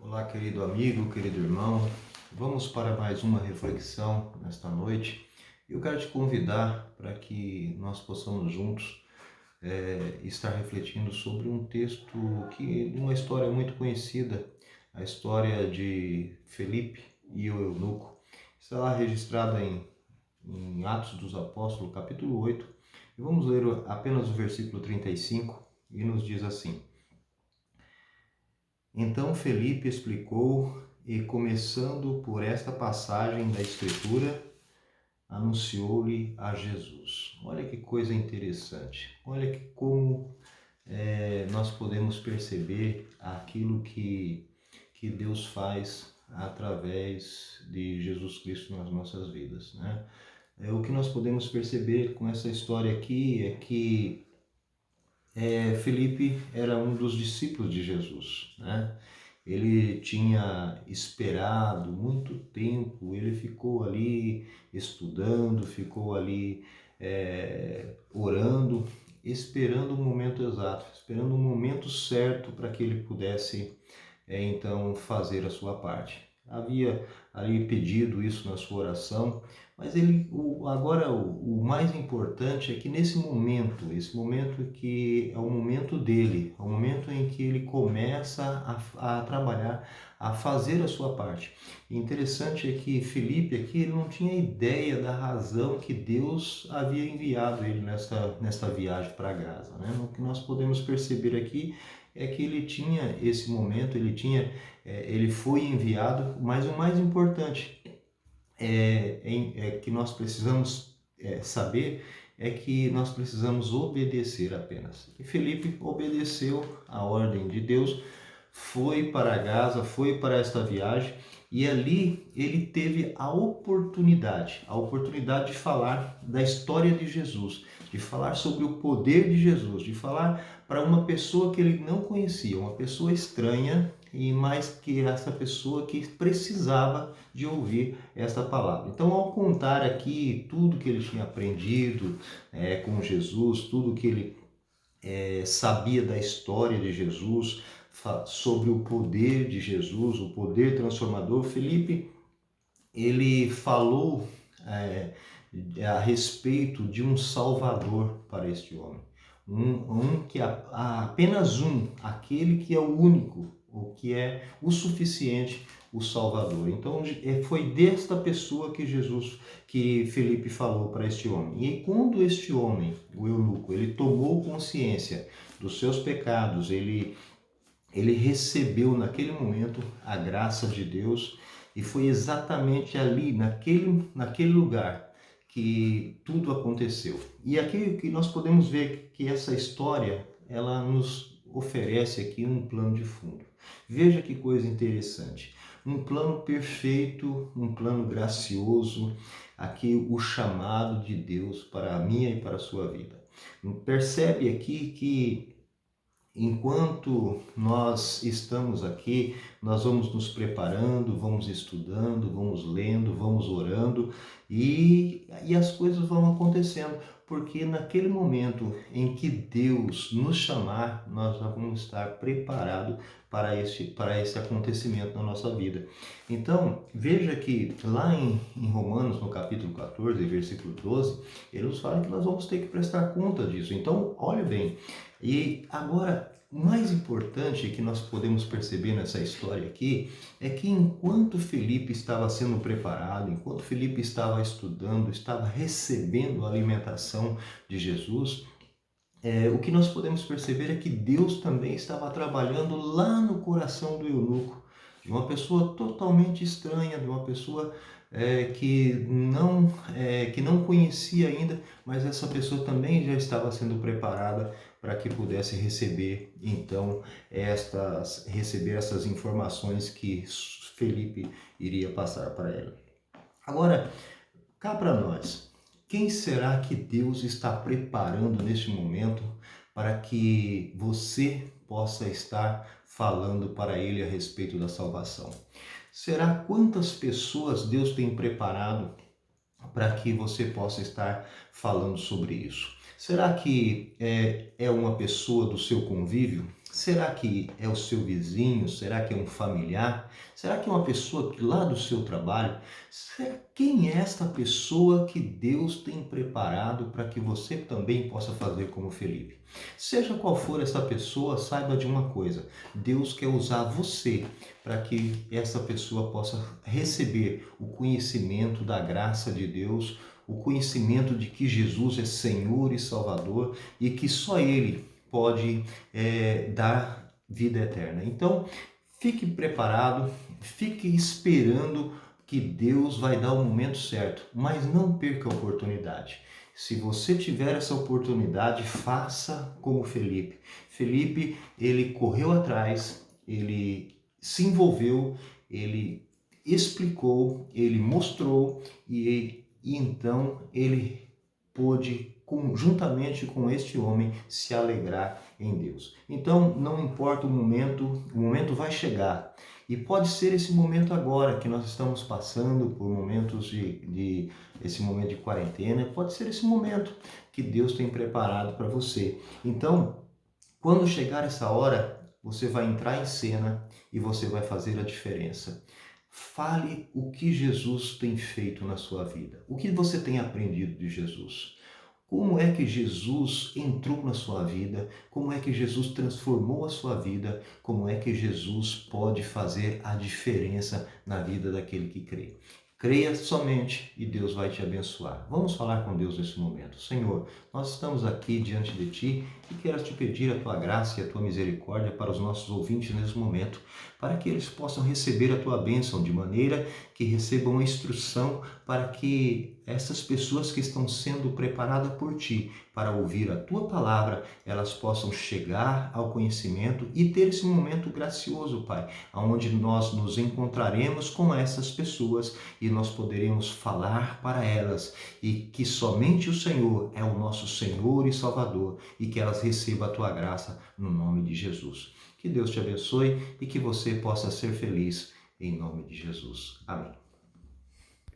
Olá, querido amigo, querido irmão. Vamos para mais uma reflexão nesta noite. Eu quero te convidar para que nós possamos juntos estar refletindo sobre um texto uma história muito conhecida, a história de Felipe e o eunuco. Está lá registrada em Atos dos Apóstolos, capítulo 8. E vamos ler apenas o versículo 35 e nos diz assim: Então Felipe explicou e, começando por esta passagem da Escritura, anunciou-lhe a Jesus. Olha que coisa interessante. Olha que como nós podemos perceber aquilo que Deus faz através de Jesus Cristo nas nossas vidas, né? O que nós podemos perceber com essa história aqui é que Felipe era um dos discípulos de Jesus, né? Ele tinha esperado muito tempo, ele ficou ali estudando, ficou ali orando, esperando o momento exato, esperando o momento certo para que ele pudesse então fazer a sua parte. Havia ali pedido isso na sua oração, mas agora o mais importante é que esse momento que é o momento dele, é o momento em que ele começa a trabalhar, a fazer a sua parte. E interessante é que Felipe aqui ele não tinha ideia da razão que Deus havia enviado ele nesta viagem para Gaza, né? O que nós podemos perceber aqui é que ele tinha esse momento, ele foi enviado, mas o mais importante é que nós precisamos saber é que nós precisamos obedecer apenas. E Felipe obedeceu a ordem de Deus, foi para Gaza, foi para esta viagem e ali ele teve a oportunidade de falar da história de Jesus, de falar sobre o poder de Jesus, de falar para uma pessoa que ele não conhecia, uma pessoa estranha, e mais que essa pessoa que precisava de ouvir esta palavra. Então, ao contar aqui tudo que ele tinha aprendido com Jesus, tudo que ele sabia da história de Jesus, sobre o poder de Jesus, o poder transformador, Felipe, ele falou a respeito de um Salvador para este homem. Apenas aquele que é o único, o que é o suficiente, o Salvador. Então foi desta pessoa que Felipe falou para este homem. E quando este homem, o eunuco, ele tomou consciência dos seus pecados, ele recebeu naquele momento a graça de Deus e foi exatamente ali, naquele lugar, que tudo aconteceu. E aqui que nós podemos ver que essa história, ela nos oferece aqui um plano de fundo. Veja que coisa interessante. Um plano perfeito, um plano gracioso, aqui o chamado de Deus para a minha e para a sua vida. Percebe aqui que enquanto nós estamos aqui, nós vamos nos preparando, vamos estudando, vamos lendo, vamos orando e as coisas vão acontecendo, porque naquele momento em que Deus nos chamar, nós já vamos estar preparados para esse acontecimento na nossa vida. Então, veja que lá em Romanos, no capítulo 14, versículo 12, ele nos fala que nós vamos ter que prestar conta disso. Então, olha bem, e agora, o mais importante que nós podemos perceber nessa história aqui é que enquanto Felipe estava sendo preparado, enquanto Felipe estava estudando, estava recebendo a alimentação de Jesus, o que nós podemos perceber é que Deus também estava trabalhando lá no coração do eunuco, de uma pessoa totalmente estranha, de uma pessoa que não conhecia ainda, mas essa pessoa também já estava sendo preparada para que pudesse receber então receber essas informações que Felipe iria passar para ela. Agora, cá para nós, quem será que Deus está preparando neste momento para que você possa estar falando para Ele a respeito da salvação? Será quantas pessoas Deus tem preparado para que você possa estar falando sobre isso? Será que é uma pessoa do seu convívio? Será que é o seu vizinho? Será que é um familiar? Será que é uma pessoa lá do seu trabalho? Quem é esta pessoa que Deus tem preparado para que você também possa fazer como Felipe? Seja qual for essa pessoa, saiba de uma coisa: Deus quer usar você para que essa pessoa possa receber o conhecimento da graça de Deus, o conhecimento de que Jesus é Senhor e Salvador e que só Ele pode dar vida eterna. Então, fique preparado, fique esperando que Deus vai dar o momento certo, mas não perca a oportunidade. Se você tiver essa oportunidade, faça como Felipe. Felipe, ele correu atrás, ele se envolveu, ele explicou, ele mostrou e então ele pôde, juntamente com este homem, se alegrar em Deus. Então, não importa o momento vai chegar. E pode ser esse momento agora que nós estamos passando por momentos esse momento de quarentena, pode ser esse momento que Deus tem preparado para você. Então, quando chegar essa hora, você vai entrar em cena e você vai fazer a diferença. Fale o que Jesus tem feito na sua vida. O que você tem aprendido de Jesus? Como é que Jesus entrou na sua vida? Como é que Jesus transformou a sua vida? Como é que Jesus pode fazer a diferença na vida daquele que crê? Creia somente e Deus vai te abençoar. Vamos falar com Deus nesse momento. Senhor, nós estamos aqui diante de Ti e quero te pedir a Tua graça e a Tua misericórdia para os nossos ouvintes nesse momento, para que eles possam receber a Tua bênção de maneira que recebam a instrução para que essas pessoas que estão sendo preparadas por Ti para ouvir a Tua palavra, elas possam chegar ao conhecimento e ter esse momento gracioso, Pai, onde nós nos encontraremos com essas pessoas e nós poderemos falar para elas e que somente o Senhor é o nosso Senhor e Salvador e que elas recebam a Tua graça no nome de Jesus. Que Deus te abençoe e que você possa ser feliz em nome de Jesus. Amém.